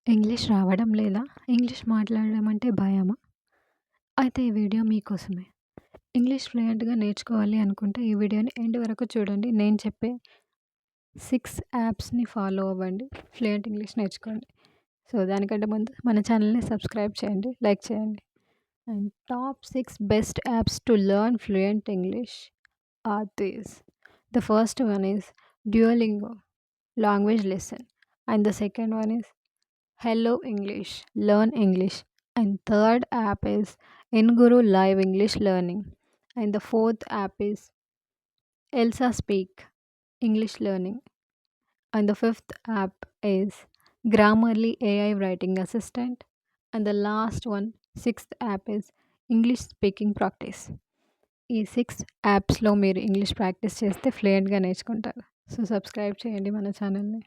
English రావడం లేదా? English మాట్లాడడం అంటే భయమా? అయితే ఈ వీడియో మీకోసమే. ఇంగ్లీష్ ఫ్లూయెంట్‌గా నేర్చుకోవాలి అనుకుంటే ఈ వీడియోని ఎండ్ వరకు చూడండి. నేను చెప్పే 6 యాప్స్‌ని ఫాలో అవ్వండి. ఫ్లూయెంట్ ఇంగ్లీష్ నేర్చుకోండి. సో, దానికంటే ముందు మన ఛానల్‌ని సబ్స్క్రైబ్ చేయండి, లైక్ చేయండి. And top 6 best apps to learn fluent English are these. The first one is Duolingo, language lesson. And the second one is Hello English, Learn English. And third app is InGuru Live English Learning. And the fourth app is Elsa Speak, English Learning. And the fifth app is Grammarly AI Writing Assistant. And the last one, sixth app is English Speaking Practice. ఈ 6 యాప్స్‌లో మీరు English practice చేస్తే ఫ్లూయెంట్‌గా నేర్చుకుంటారు. So, subscribe చేయండి మన ఛానల్‌ని.